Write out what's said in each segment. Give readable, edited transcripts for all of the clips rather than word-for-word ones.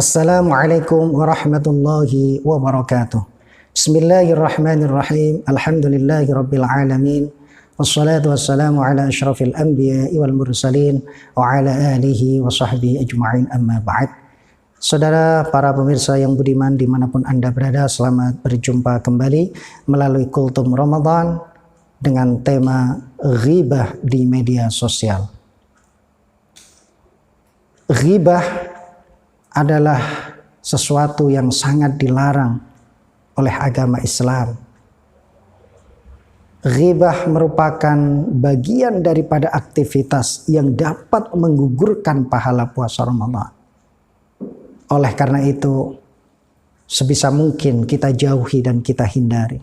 Assalamualaikum warahmatullahi wabarakatuh. Bismillahirrahmanirrahim. Alhamdulillahirabbil alamin. Wassalatu wassalamu ala asyrafil anbiya'i wal mursalin wa ala alihi wa sahbihi ajma'in, amma ba'd. Saudara para pemirsa yang budiman dimanapun Anda berada, selamat berjumpa kembali melalui Kultum Ramadan dengan tema ghibah di media sosial. Ghibah adalah sesuatu yang sangat dilarang oleh agama Islam. Ghibah merupakan bagian daripada aktivitas yang dapat menggugurkan pahala puasa Ramadan. Oleh karena itu, sebisa mungkin kita jauhi dan kita hindari.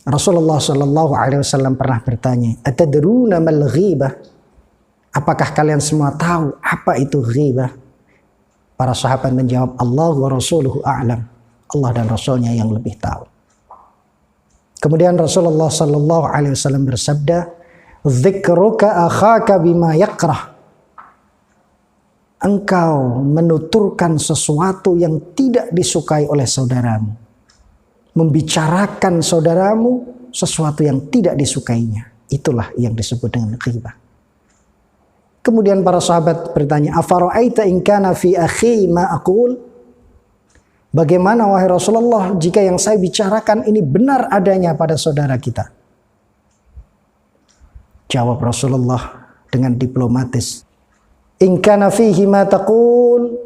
Rasulullah SAW pernah bertanya, "Atadruna mal ghibah?" Apakah kalian semua tahu apa itu ghibah? Para sahabat menjawab, Allah wa rasuluhu a'lam. Allah dan Rasulnya yang lebih tahu. Kemudian Rasulullah SAW bersabda, "Dzikruka akhaka bima yakrah." Engkau menuturkan sesuatu yang tidak disukai oleh saudaramu. Membicarakan saudaramu sesuatu yang tidak disukainya. Itulah yang disebut dengan ghibah. Kemudian para sahabat bertanya, "Afara'aita in kana fi akhi ma aqul?" Bagaimana wahai Rasulullah jika yang saya bicarakan ini benar adanya pada saudara kita? Jawab Rasulullah dengan diplomatis, "In kana fihi ma taqul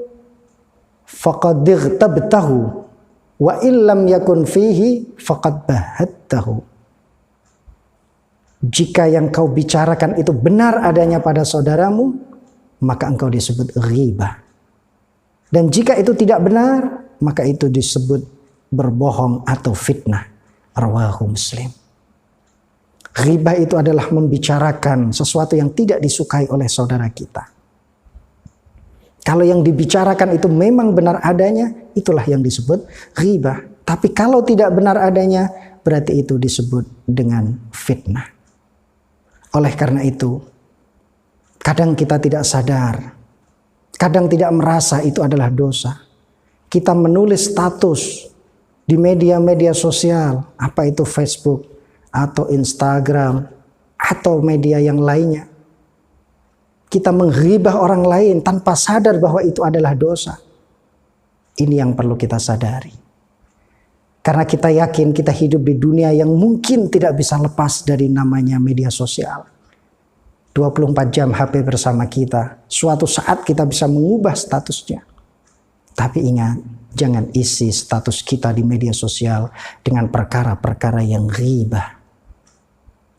faqad ightabtahu wa illam yakun fihi faqad bahattahu." Jika yang kau bicarakan itu benar adanya pada saudaramu, maka engkau disebut ghibah. Dan jika itu tidak benar, maka itu disebut berbohong atau fitnah. Rawahu Muslim. Ghibah itu adalah membicarakan sesuatu yang tidak disukai oleh saudara kita. Kalau yang dibicarakan itu memang benar adanya, itulah yang disebut ghibah. Tapi kalau tidak benar adanya, berarti itu disebut dengan fitnah. Oleh karena itu, kadang kita tidak sadar, kadang tidak merasa itu adalah dosa. Kita menulis status di media-media sosial, apa itu Facebook atau Instagram atau media yang lainnya. Kita menghibah orang lain tanpa sadar bahwa itu adalah dosa. Ini yang perlu kita sadari. Karena kita yakin kita hidup di dunia yang mungkin tidak bisa lepas dari namanya media sosial. 24 jam HP bersama kita. Suatu saat kita bisa mengubah statusnya. Tapi ingat, jangan isi status kita di media sosial dengan perkara-perkara yang ghibah.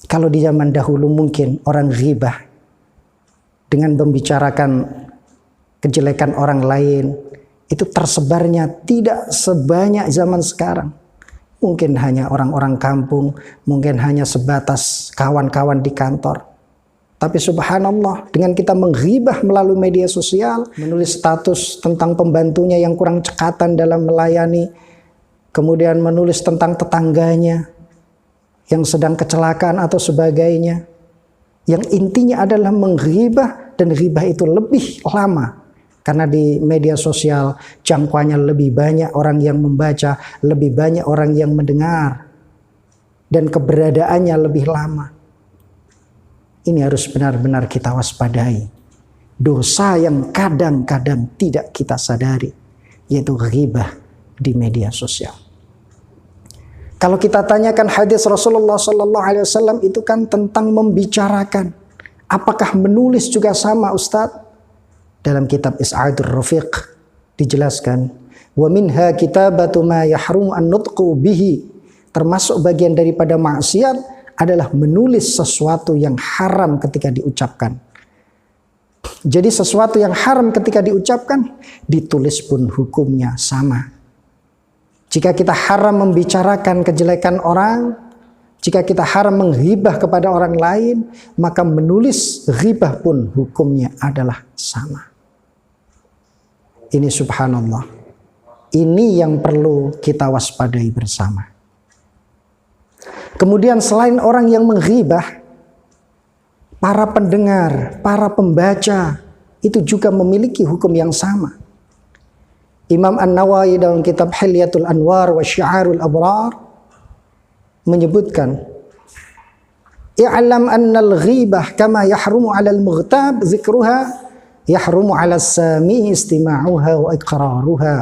Kalau di zaman dahulu mungkin orang ghibah dengan membicarakan kejelekan orang lain, itu tersebarnya tidak sebanyak zaman sekarang. Mungkin hanya orang-orang kampung, mungkin hanya sebatas kawan-kawan di kantor. Tapi subhanallah, dengan kita menghibah melalui media sosial, menulis status tentang pembantunya yang kurang cekatan dalam melayani, kemudian menulis tentang tetangganya yang sedang kecelakaan atau sebagainya, yang intinya adalah menghibah, dan ghibah itu lebih lama. Karena di media sosial jangkauannya lebih banyak orang yang membaca, lebih banyak orang yang mendengar, dan keberadaannya lebih lama. Ini harus benar-benar kita waspadai. Dosa yang kadang-kadang tidak kita sadari, yaitu ghibah di media sosial. Kalau kita tanyakan hadis Rasulullah SAW itu kan tentang membicarakan. Apakah menulis juga sama, Ustadz? Dalam kitab Is'adur Rafiq dijelaskan, wa minha kitabatu ma yahrum an nutqu bihi. Termasuk bagian daripada maksiat adalah menulis sesuatu yang haram ketika diucapkan. Jadi sesuatu yang haram ketika diucapkan, ditulis pun hukumnya sama. Jika kita haram membicarakan kejelekan orang, jika kita haram menghibah kepada orang lain, maka menulis ghibah pun hukumnya adalah sama. Ini subhanallah. Ini yang perlu kita waspadai bersama. Kemudian selain orang yang menghibah, para pendengar, para pembaca itu juga memiliki hukum yang sama. Imam An-Nawawi dalam kitab Hilyatul Anwar wa Syi'arul Abrar menyebutkan, i'lam annal ghibah kama yahrumu 'alal mughtab dzikruha yahrumu 'alas sami istima'uha wa iqraruha.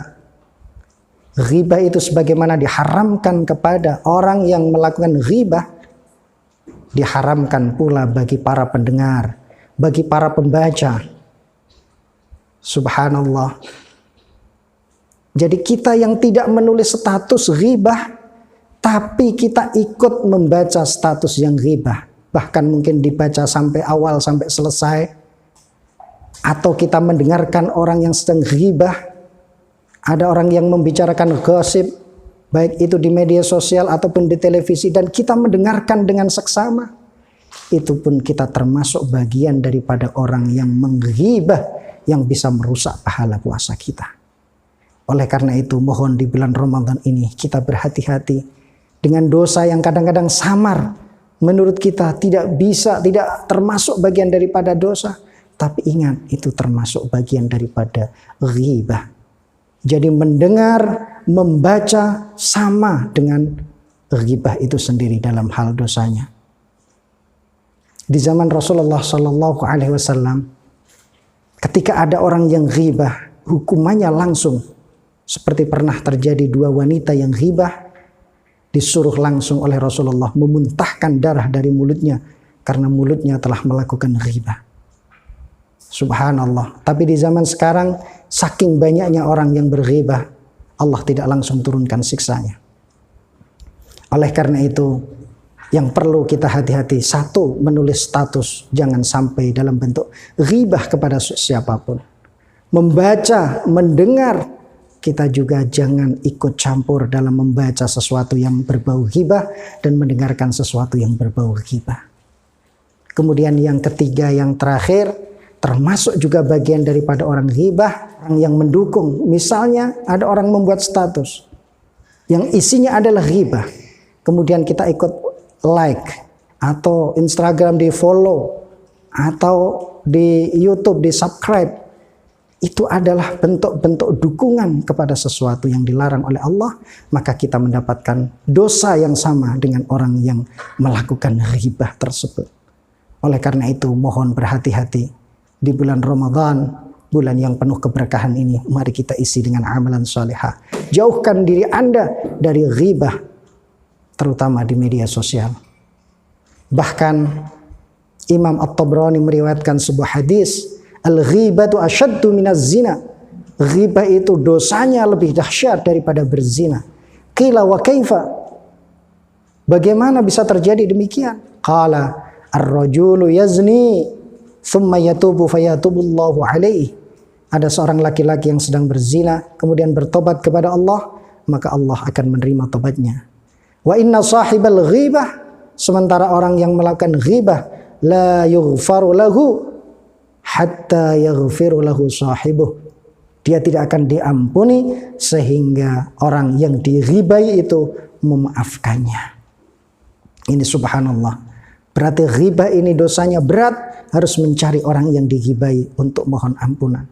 Ghibah itu sebagaimana diharamkan kepada orang yang melakukan ghibah, diharamkan pula bagi para pendengar, bagi para pembaca. Subhanallah. Jadi kita yang tidak menulis status ghibah, tapi kita ikut membaca status yang ghibah. Bahkan mungkin dibaca sampai awal sampai selesai. Atau kita mendengarkan orang yang sedang ghibah. Ada orang yang membicarakan gosip, baik itu di media sosial ataupun di televisi, dan kita mendengarkan dengan seksama. Itu pun kita termasuk bagian daripada orang yang menghibah, yang bisa merusak pahala puasa kita. Oleh karena itu mohon di bulan Ramadan ini kita berhati-hati dengan dosa yang kadang-kadang samar. Menurut kita tidak termasuk bagian daripada dosa. Tapi ingat, itu termasuk bagian daripada ghibah. Jadi mendengar, membaca sama dengan ghibah itu sendiri dalam hal dosanya. Di zaman Rasulullah SAW, ketika ada orang yang ghibah, hukumannya langsung. Seperti pernah terjadi 2 wanita yang ghibah, disuruh langsung oleh Rasulullah memuntahkan darah dari mulutnya karena mulutnya telah melakukan ghibah. Subhanallah. Tapi di zaman sekarang saking banyaknya orang yang berghibah, Allah tidak langsung turunkan siksanya. Oleh karena itu yang perlu kita hati-hati, satu, menulis status jangan sampai dalam bentuk ghibah kepada siapapun. Membaca, mendengar, kita juga jangan ikut campur dalam membaca sesuatu yang berbau ghibah dan mendengarkan sesuatu yang berbau ghibah. Kemudian yang ketiga, yang terakhir, termasuk juga bagian daripada orang ghibah, orang yang mendukung. Misalnya ada orang membuat status yang isinya adalah ghibah, kemudian kita ikut like, atau Instagram di follow, atau di YouTube di subscribe. Itu adalah bentuk-bentuk dukungan kepada sesuatu yang dilarang oleh Allah. Maka kita mendapatkan dosa yang sama dengan orang yang melakukan ghibah tersebut. Oleh karena itu mohon berhati-hati. Di bulan Ramadan, bulan yang penuh keberkahan ini, mari kita isi dengan amalan salihah. Jauhkan diri Anda dari ghibah, terutama di media sosial. Bahkan Imam At-Tabrani meriwayatkan sebuah hadis, al-ghibatu asyaddu minaz zina. Ghibah itu dosanya lebih dahsyat daripada berzina. Qila wa kaifa? Bagaimana bisa terjadi demikian? Qala ar-rajulu yazni thumma yatubu fayatubullahu alaihi. Ada seorang laki-laki yang sedang berzina, kemudian bertobat kepada Allah, maka Allah akan menerima tobatnya. Wa inna sahibal ghibah, sementara orang yang melakukan ghibah, la yughfaru lahu hatta yaghfiru lahu sahibuh. Dia tidak akan diampuni sehingga orang yang dighibai itu memaafkannya. Ini subhanallah. Berarti ghibah ini dosanya berat, harus mencari orang yang dighibai untuk mohon ampunan.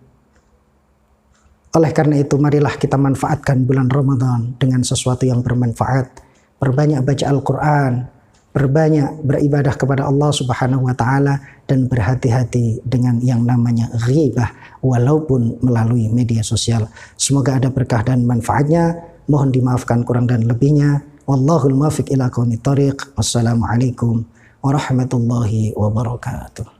Oleh karena itu marilah kita manfaatkan bulan Ramadan dengan sesuatu yang bermanfaat. Perbanyak baca Al-Quran, perbanyak beribadah kepada Allah Subhanahu wa Ta'ala, dan berhati-hati dengan yang namanya ghibah walaupun melalui media sosial. Semoga ada berkah dan manfaatnya. Mohon dimaafkan kurang dan lebihnya. Wallahul muwaffiq ila aqwamit thoriq. Wassalamualaikum warahmatullahi wabarakatuh.